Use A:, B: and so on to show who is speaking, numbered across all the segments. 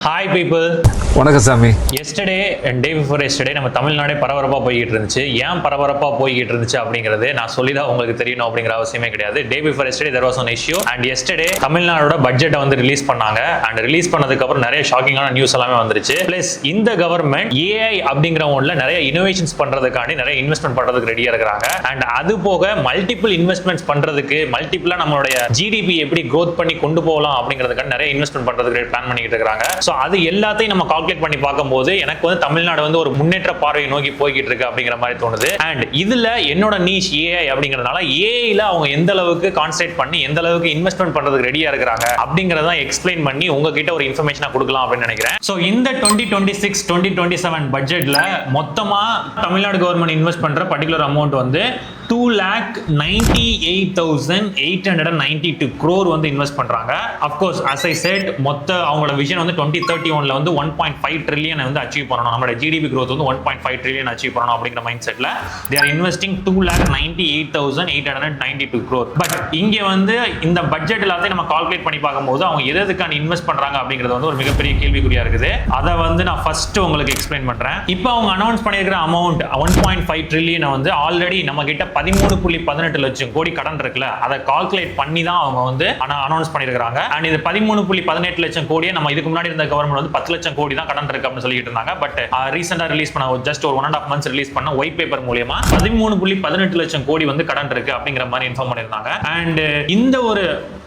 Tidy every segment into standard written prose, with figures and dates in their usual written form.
A: Hi people.
B: வணக்கம் சாமி.
A: Yesterday and day before yesterday நம்ம தமிழ்நாடே பரபரப்பா போய்கிட்டு இருந்துச்சு. ஏன் பரபரப்பா போய்கிட்டு இருந்துச்சு அப்படிங்கிறது நான் சொல்லிதான் உங்களுக்கு தெரியணும் அப்படிங்கிற அவசியமே கிடையாது. Day before yesterday there was an issue and yesterday தமிழ்நாடோட பட்ஜெட்டை வந்து ரிலீஸ் பண்ணாங்க and ரிலீஸ் பண்ணதுக்கு அப்புறம் நிறைய ஷாக்கிங்கான நியூஸ் எல்லாமே வந்துருச்சு. பிளஸ் இந்த கவர்மெண்ட் AI அப்படிங்கிற ஒன்ல நிறைய இனோவேஷன்ஸ் பண்றதுக்காண்டி நிறைய இன்வெஸ்ட்மெண்ட் பண்றதுக்கு ரெடியா இருக்காங்க and அது போக மல்டிபிள் இன்வெஸ்ட்மெண்ட்ஸ் பண்றதுக்கு மல்டிபிளா நம்மளுடைய ஜிடிபி எப்படி growth பண்ணி கொண்டு போகலாம் அப்படிங்கிறதுக்கான நிறைய இன்வெஸ்ட்மெண்ட் பண்றதுக்கு பிளான் பண்ணிட்டு இருக்காங்க. சோ அது எல்லாத்தையும் நம்ம கால்குலேட் பண்ணி பார்க்கும்போது எனக்கு வந்து தமிழ்நாடு வந்து ஒரு முன்னேற்ற பார்வை நோக்கி போய்கிட்டு இருக்கு அப்படிங்கிற மாதிரி தோணுது. அண்ட் இதுல என்னோட நீஷ் ஏஐ அப்படிங்கறதுனால ஏஐல அவங்க எந்த அளவுக்கு கான்சென்ட்ரேட் பண்ணி எந்த அளவுக்கு இன்வெஸ்ட்மெண்ட் பண்றதுக்கு ரெடியா இருக்காங்க அப்படிங்கறத எக்ஸ்பிளைன் பண்ணி உங்ககிட்ட ஒரு இன்ஃபர்மேஷனா கொடுக்கலாம் அப்படின்னு நினைக்கிறேன். சோ இந்த 2026-2027 பட்ஜெட்ல மொத்தமா தமிழ்நாடு கவர்மெண்ட் இன்வெஸ்ட் பண்ற பர்டிகுலர் அமௌண்ட் வந்து 2,98,892 crore வந்து இன்வெஸ்ட் பண்றாங்க. அஃப்கோர்ஸ் as I said மொத்த அவங்களோட விஷன் வந்து 2031ல வந்து 1.5 ட்ரில்லியன் வந்து அச்சீவ் பண்ணணும். நம்மளோட ஜிடிபி growth வந்து 1.5 ட்ரில்லியன் அச்சீவ் பண்ணணும் அப்படிங்கிற மைண்ட் செட்ல they are investing 2,98,892 crore. But இங்க வந்து இந்த பட்ஜெட் எல்லாத்தையும் நம்ம கால்குலேட் பண்ணி பார்க்கும்போது அவங்க எதுக்கான இன்வெஸ்ட் பண்றாங்க அப்படிங்கிறது வந்து ஒரு மிகப்பெரிய கேள்விக்குறியா இருக்குது. அதை வந்து நான் ஃபர்ஸ்ட் உங்களுக்கு எக்ஸ்பிளைன் பண்றேன். இப்போ அவங்க அனௌன்ஸ் பண்ணியிருக்கிற அமௌண்ட் 1.5 ட்ரில்லியன் வந்து ஆல்ரெடி நம்ம கிட்ட 13.18 லட்சம் கோடி கடன் இருக்குல்ல, அதை கால்குலேட் பண்ணி தான் அவங்க வந்து அனௌன்ஸ் பண்ணிருக்காங்க. அண்ட் இது 13.18 லட்சம் கோடியை நம்ம இதுக்கு முன்னாடி இருந்த கவர்மெண்ட் வந்து 10 லட்சம் கோடி தான் கடன் இருக்கு அப்படின்னு சொல்லிட்டு இருந்தாங்க. பட் ரீசெண்டா ரிலீஸ் பண்ண ஜஸ்ட் ஒரு 1.5 months ரிலீஸ் பண்ண ஒயிட் பேப்பர் மூலமா 13.18 லட்சம் கோடி வந்து கடன் இருக்கு அப்படிங்கிற மாதிரி இன்ஃபார்ம் பண்ணிருந்தாங்க. அண்ட் இந்த ஒரு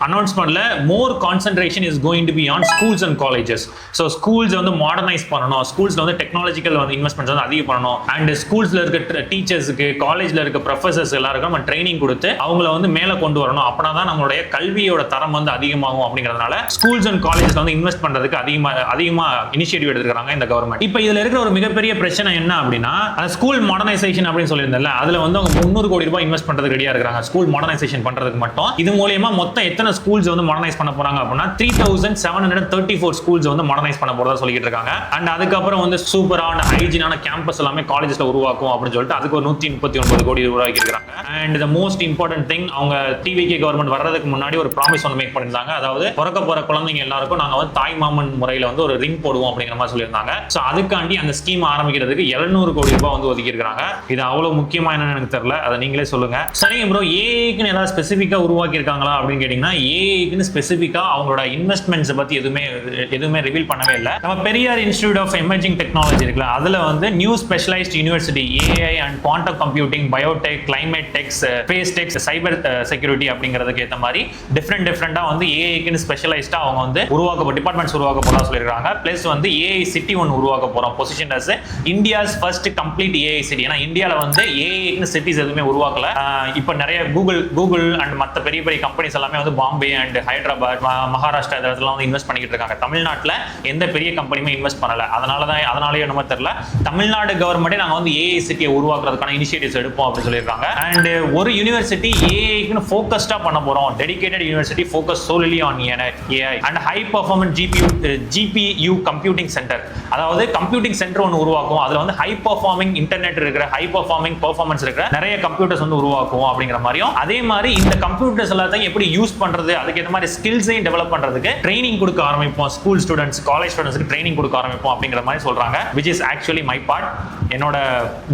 A: அனௌன்ஸ்மெண்ட்ல more concentration is going to be on schools and colleges. So schools வந்து மாடர்னைஸ் பண்ணணும், ஸ்கூல்ஸ்ல வந்து டெக்னாலஜிக்கல் வந்து இன்வெஸ்ட்மெண்ட்ஸ் வந்து அதிகம் பண்ணணும். அண்ட் ஸ்கூல்ஸ்ல இருக்க டீச்சர்ஸுக்கு காலேஜ்ல இருக்க ப்ரொஃபசர்ஸ் எல்லாருக்கும் நம்ம ட்ரைனிங் கொடுத்து அவங்கள வந்து மேலே கொண்டு வரணும். அப்படின்னா தான் நம்மளுடைய கல்வியோட தரம் வந்து அதிகமாகும் அப்படிங்கிறதுனால ஸ்கூல்ஸ் அண்ட் காலேஜ்ல வந்து இன்வெஸ்ட் பண்றதுக்கு அதிகமா இனிஷியேட்டிவ் எடுத்துக்கிறாங்க இந்த கவர்மெண்ட். இப்போ இதுல இருக்கிற ஒரு மிகப்பெரிய பிரச்சனை என்ன அப்படின்னா ஸ்கூல் மாடர்னைசேஷன் அப்படின்னு சொல்லியிருந்தல, அதுல வந்து அவங்க 300 கோடி ரூபாய் இன்வெஸ்ட் பண்றதுக்கு ரெடியா இருக்காங்க ஸ்கூல் மாடர்னைசேஷன் பண்றதுக்கு மட்டும். இது மூலமா மொத்தம் எத்தனை ஸ்கூல்ஸ் வந்து மாடர்னைஸ் பண்ண போறாங்க அப்படின்னா 3,734 ஸ்கூல்ஸ் வந்து மாடர்னைஸ் பண்ண போறதா சொல்லிட்டு இருக்காங்க. அண்ட் அதுக்கப்புறம் வந்து சூப்பரான ஹைஜீனான கேம்பஸ் எல்லாமே காலேஜஸ்ல உருவாக்கும் அப்படின்னு சொல்லிட்டு அதுக்கு ஒரு 139 கோடி ரூபாய் இருக்காங்க. And the most important thing, அவங்க டிவிகே கவர்மெண்ட் வர்றதுக்கு முன்னாடி ஒரு ப்ராமிஸ் ஒன்று மேக் பண்ணிருந்தாங்க. அதாவது பிறக்க போற குழந்தைங்க எல்லாருக்கும் நாங்க வந்து தாய் மாமன் முறையில வந்து ஒரு ரிங் போடுவோம் அப்படிங்கிற மாதிரி சொல்லியிருந்தாங்க. சோ அதுக்காண்டி அந்த ஸ்கீம் ஆரம்பிக்கிறதுக்கு 700 கோடி ரூபாய் வந்து ஒதுக்கி இருக்காங்க. இது அவ்வளவு முக்கியமா என்னன்னு எனக்கு தெரியல, அதை நீங்களே சொல்லுங்க. சரிங்க ப்ரோ, ஏஐக்குன்னு ஏதாவது ஸ்பெசிஃபிக்கா உருவாக்கி இருக்காங்களா அப்படின்னு கேட்டீங்கன்னா ஏஐக்குன்னு ஸ்பெசிஃபிக்கா அவங்களோட இன்வெஸ்ட்மெண்ட்ஸ் பத்தி எதுவுமே ரிவீல் பண்ணவே இல்லை. நம்ம Periyar institute of emerging technology இருக்குல்ல, அதுல வந்து new specialised university AI and quantum computing, biotech, climate techs, space techs, cyber security அப்படிங்கிறதுக்கு ஏற்ற மாதிரி டிஃப்ரெண்டா வந்து ஏஐக்குன்னு ஸ்பெஷலைஸ்டா அவங்க வந்து டிபார்ட்மெண்ட்ஸ் உருவாக்க போறதா சொல்லியிருக்காங்க. பிளஸ் வந்து ஏஐ சிட்டி ஒன்று உருவாக்க போறோம், position as India's first complete AI city. ஏன்னா இந்தியாவில் வந்து ஏஐக்குன்னு சிட்டிஸ் எதுவுமே உருவாக்கல. இப்போ நிறைய கூகுள் அண்ட் மற்ற பெரிய பெரிய கம்பெனிஸ் எல்லாமே வந்து பாம்பே அண்ட் ஹைதராபாத், மகாராஷ்டிரா இதெல்லாம் வந்து இன்வெஸ்ட் பண்ணிட்டு இருக்காங்க. தமிழ்நாட்டில் எந்த பெரிய கம்பெனியுமே இன்வெஸ்ட் பண்ணல. அதனாலேயே நம்ம தெரியல, தமிழ்நாடு கவர்மெண்டே நாங்கள் வந்து ஏஐ சிட்டியை உருவாக்குறதுக்கான இனிஷியேட்டிவ்ஸ் எடுப்போம் அப்படின்னு சொல்லியிருக்காங்க. அண்ட் ஒரு யூனிவர்சிட்டி ஏஐக்குன்னு ஃபோக்கஸ்டா பண்ண போறோம், dedicated university focus solely on AI and high performance GPU computing centre. அதாவது கம்ப்யூட்டிங் சென்டர் ஒன்று உருவாக்கும், அதுல வந்து ஹை பர்ஃபார்மிங் இன்டர்நெட் இருக்கிற ஹை பர்ஃபார்மிங் பெர்ஃபார்மன்ஸ் இருக்கிற நிறைய கம்ப்யூட்டர்ஸ் வந்து உருவாக்குவோம் அப்படிங்கிற மாதிரியும், அதே மாதிரி இந்த கம்ப்யூட்டர்ஸ் எல்லாத்தையும் எப்படி யூஸ் பண்றது, அதுக்கு ஏற்ற மாதிரி ஸ்கில்ஸையும் டெவலப் பண்றதுக்கு ட்ரைனிங் கொடுக்க ஆரம்பிப்போம், ஸ்கூல் ஸ்டூடெண்ட்ஸ், காலேஜ் ஸ்டூடெண்ட்ஸ்க்கு ட்ரைனிங் கொடுக்க ஆரம்பிப்போம் அப்படிங்கிற மாதிரி சொல்றாங்க. which is actually my part. என்னோட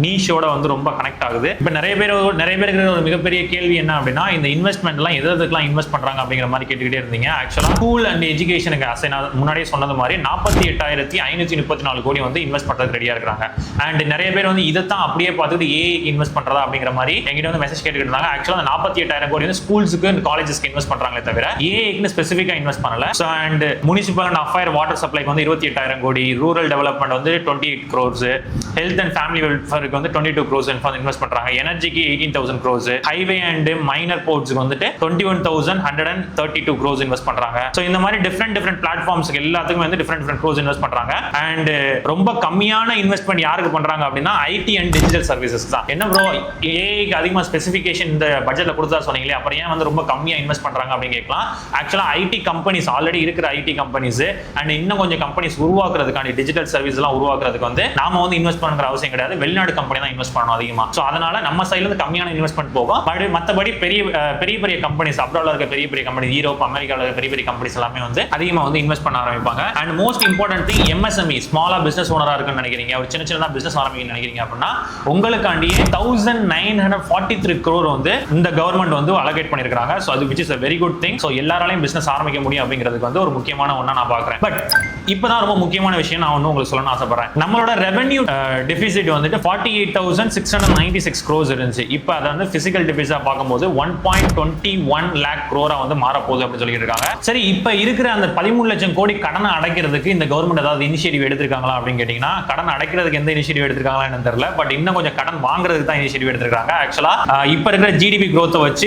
A: நீஷோட வந்து ரொம்ப கனெக்ட் ஆகுது. இப்போ நிறைய பேருக்கு ஒரு மிகப்பெரிய கேள்வி என்ன அப்படின்னா, இந்த இன்வெஸ்ட்மெண்ட் எல்லாம் எதுக்கெல்லாம் இன்வெஸ்ட் பண்றாங்க அப்படிங்கிற மாதிரி கேட்டுக்கிட்டே இருந்தீங்க. ஆக்சுவலா ஸ்கூல் அண்ட் எஜுகேஷனுக்கு நான் முன்னாடியே சொன்னது மாதிரி 48,534 கோடி வந்து இன்வெஸ்ட் பண்றதுக்கு ரெடியா இருக்காங்க. அண்ட் நிறைய பேர் வந்து இதைத்தான் அப்படியே பார்த்துட்டு ஏஐ இன்வெஸ்ட் பண்றதா அப்படிங்கிற மாதிரி எங்கிட்ட வந்து மெசேஜ் கேட்டுக்கிட்டு இருந்தாங்க. ஆக்சுவலா 48,000 கோடி வந்து ஸ்கூல்ஸுக்கு காலேஜஸ்க்கு இன்வெஸ்ட் பண்றாங்களே தவிர ஏஐக்கு ஸ்பெசிஃபிக்கா இன்வெஸ்ட் பண்ணல. So and municipal and affair water சப்ளைக்கு வந்து 28,000 கோடி, ரூரல் டெவலப்மெண்ட் வந்து 28 crores, ஹெல்த் அண்ட் ஃபேமிலி வெல்ஃபேருக்கு வந்து 22 crores இன்வெஸ்ட் பண்றாங்க, எனர்ஜிக்கு 18,000 crores, ஹைவே அண்ட் மைனர் போர்ட்ஸ்க்கு வந்துட்டு 21,132 crores இன்வெஸ்ட் பண்றாங்க. ஸோ இந்த மாதிரி டிஃப்ரெண்ட் பிளாட்ஃபார்ம்ஸ்க்கு எல்லாத்துக்கும் வந்து டிஃப்ரெண்ட் crores இன்வெஸ்ட் பண்றாங்க. அண்ட் ரொம்ப கம்மியான இன்வெஸ்ட்மெண்ட் யாருக்கு பண்றாங்க அப்படின்னா ஐடி அண்ட் டிஜிட்டல் சர்வீசஸ் தான். என்ன ப்ரோ ஏஐக்கு அதிகமாக ஸ்பெசிஃபிகேஷன் இந்த பட்ஜெட்ல கொடுத்தா சொன்னீங்களே, அப்புறம் ஏன் வந்து ரொம்ப கம்மியா இன்வெஸ்ட் பண்றாங்க அப்படின்னு கேட்கலாம். ஆக்சுவலா ஐடி கம்பெனிஸ் ஆல்ரெடி இருக்கிற ஐடி கம்பெனிஸ் அண்ட் இன்னும் கொஞ்சம் கம்பெனிஸ் உருவாக்குறதுக்கான டிஜிட்டல் சர்வீஸ் எல்லாம் உருவாக்குறதுக்கு வந்து நாம வந்து இன்வெஸ்ட் பண்ணுற அவசியம் கிடையாது, வெளிநாடு கம்பெனி தான் இன்வெஸ்ட் பண்ணணும் அதிகமா. ஸோ அதனால நம்ம சைட்ல இருந்து கம்மியான இன்வெஸ்ட்மெண்ட் போகும். மற்றபடி பெரிய பெரிய கம்பெனிஸ், அப்ராட்ல இருக்க பெரிய பெரிய கம்பெனி, யூரோப், அமெரிக்காவில் இருக்க பெரிய பெரிய கம்பெனிஸ் எல்லாமே வந்து அதிகமாக வந்து இன்வெஸ்ட் பண்ண ஆரம்பிப்பாங்க. And most important thing, MSME ஸ்மாலா பிசினஸ் ஓனரா இருக்குன்னு நினைக்கிறீங்க, ஒரு சின்ன பிசினஸ் ஆரம்பிக்கணும்னு நினைக்கிறீங்க அப்படின்னா உங்களுக்காண்டியே 1943 crore வந்து இந்த கவர்மெண்ட் வந்து அலோகேட் பண்ணிருக்காங்க. ஸோ அது which is a very good thing. So எல்லாராலையும் பிசினஸ் ஆரம்பிக்க முடியும் அப்படிங்கிறதுக்கு வந்து ஒரு முக்கியமான ஒண்ணா நான் பார்க்குறேன். பட் இப்பதான் ரொம்ப முக்கியமான விஷயம் நான் ஒன்று உங்களுக்கு சொல்லணும்னு ஆசைப்படுறேன். நம்மளோட ரெவென்யூ டெபிசிட் வந்துட்டு 48,696 crores இருந்துச்சு. இப்போ அதை வந்து பிசிக்கல் டெபிசிட்டா பார்க்கும்போது 1.21 lakh crore வந்து மாறப்போகுது அப்படின்னு சொல்லிட்டு இருக்காங்க. சரி, இப்போ இருக்கிற அந்த 13 லட்சம் கோடி கடனை அடைக்கிறதுக்கு இந்த கவர்மெண்ட் ஏதாவது இனிஷியேட்டிவ் எடுத்திருக்காங்களா அப்படின்னு கேட்டீங்கன்னா, கடன் அடைக்கிறதுக்கு எந்த இனிஷியேட்டிவ் எடுத்திருக்காங்களா என்ன தெரியல. பட் இன்னும் கொஞ்சம் கடன் வாங்குறதுக்கு தான் இனிஷியேட்டிவ் எடுத்திருக்காங்க. ஆக்சுவலா இப்போ இருக்கிற GDP growth வச்சு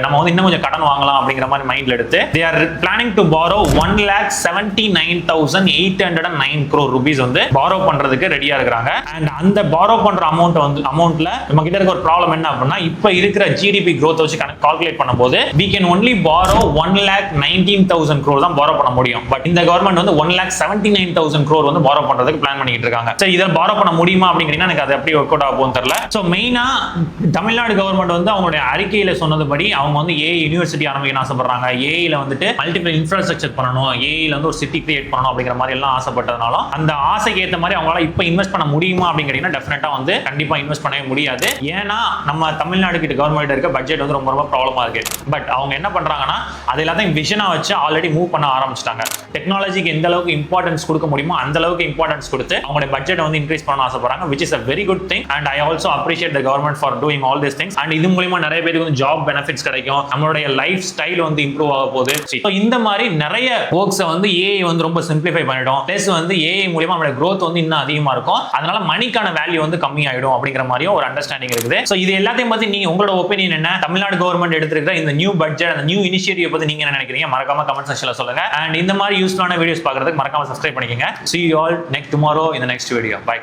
A: நம்ம வந்து இன்னும் கொஞ்சம் கடன் வாங்கலாம் அப்படிங்கிற மாதிரி மைண்ட்ல எடுத்து they are planning to borrow 1,79,809 crore rupees வந்து borrow பண்றதுக்கு ரெடியா இருக்காங்க. அண்ட் அந்த borrow பண்ற அமௌண்ட்ல நம்ம கிட்ட இருக்க ஒரு ப்ராப்ளம் என்ன அப்படின்னா, இப்போ இருக்கிற GDP growth வச்சு கால்குலேட் பண்ணும்போது we can only borrow 1,19,000 crore தான் borrow பண்ண முடியும். பட் இந்த கவர்மெண்ட் வந்து 1,79,000 crore வந்து borrow பண்றதுக்கு பிளான் பண்ணிட்டு இருக்காங்க. சரி, இதை borrow பண்ண முடியுமா அப்படிங்கிறீங்கன்னா எனக்கு அது எப்படி ஒர்க் அவுட் ஆக போகுதுன்னு தெரியல. ஸோ மெயினா தமிழ்நாடு கவர்மெண்ட் வந்து அவங்களுடைய அறிக்கையில சொன்னதுபடி அவங்க வந்து ஏஐ யூனிவர்சிட்டி ஆரம்பிக்கணும்னு ஆசைப்படுறாங்க. ஏஐல வந்துட்டு மல்டிபிள் இன்ஃப்ராஸ்ட்ரக்சர் பண்ணணும், ஏஐல வந்து ஒரு சிட்டி கிரியேட் பண்ணணும் அப்படிங்கிற மாதிரி எல்லாம் ஆசைப்பட்டதுனால அந்த ஆசைக்கு ஏற்ற மாதிரி அவங்களால இப்போ இன்வெஸ்ட் பண்ண முடியுமா அப்படிங்கிறீங்கன்னா டெஃபினட்டா வந்து கண்டிப்பா இன்வெஸ்ட் பண்ணவே முடியாது. ஏன்னா நம்ம தமிழ்நாடு கிட்ட கவர்மெண்ட் இருக்க பட்ஜெட் வந்து ரொம்ப ரொம்ப ப்ராப்ளமா இருக்கு. பட் அவங்க என்ன பண்றாங்கன்னா அது எல்லாத்தையும் விஷனா வச்சு ஆல்ரெடி மூவ் பண்ண ஆரம்பிச்சிட்டாங்க. டெக்னாலஜிக்கு எந்த அளவுக்கு இம்பார்ட்டன்ஸ் கொடுக்க முடியுமோ அந்த அளவுக்கு இம்பார்ட்டன்ஸ் கொடுத்து அவங்களுடைய பட்ஜெட் வந்து இன்க்ரீஸ் பண்ண ஆசைப்படுறாங்க, which is a very good thing and I also appreciate the government for doing all these things. And இது மூலமா நிறைய பேருக்கு வந்து ஜாப் பெனிஃபிட்ஸ் கிடைக்கும், நம்மளுடைய லைஃப் ஸ்டைல் வந்து இம்ப்ரூவ் ஆக போகுது. ஸோ இந்த மாதிரி நிறைய ஒர்க்ஸை வந்து ஏஐ வந்து ரொம்ப சிம்பிளிஃபை பண்ணிடும். பிளஸ் வந்து ஏஐ மூலமா நம்மளோட growth வந்து இன்னும் அதிகமா இருக்கும். அதனால மணிக்கான வேல்யூ வந்து கம்மி ஆயிடும் அப்படிங்கிற மாதிரியும் ஒரு அண்டர்ஸ்டாண்டிங் இருக்குது. ஸோ இது எல்லாத்தையும் பத்தி நீங்க உங்களோட ஒப்பீனியன் என்ன? தமிழ்நாடு கவர்மெண்ட் எடுத்திருக்கிற இந்த நியூ பட்ஜெட், அந்த நியூ இனிஷியேட்டிவ் பத்தி நீங்க என்ன நினைக்கிறீங்க? மறக்காம கமெண்ட் செக்ஷன்ல சொல்லுங்க. அண்ட் இந்த மாதிரி யூஸ்ஃபுல்லான வீடியோஸ் பார்க்கறதுக்கு மறக்காம சப்ஸ்கிரைப் பண்ணிக்கங்க. See you all next tomorrow in the next video. Bye.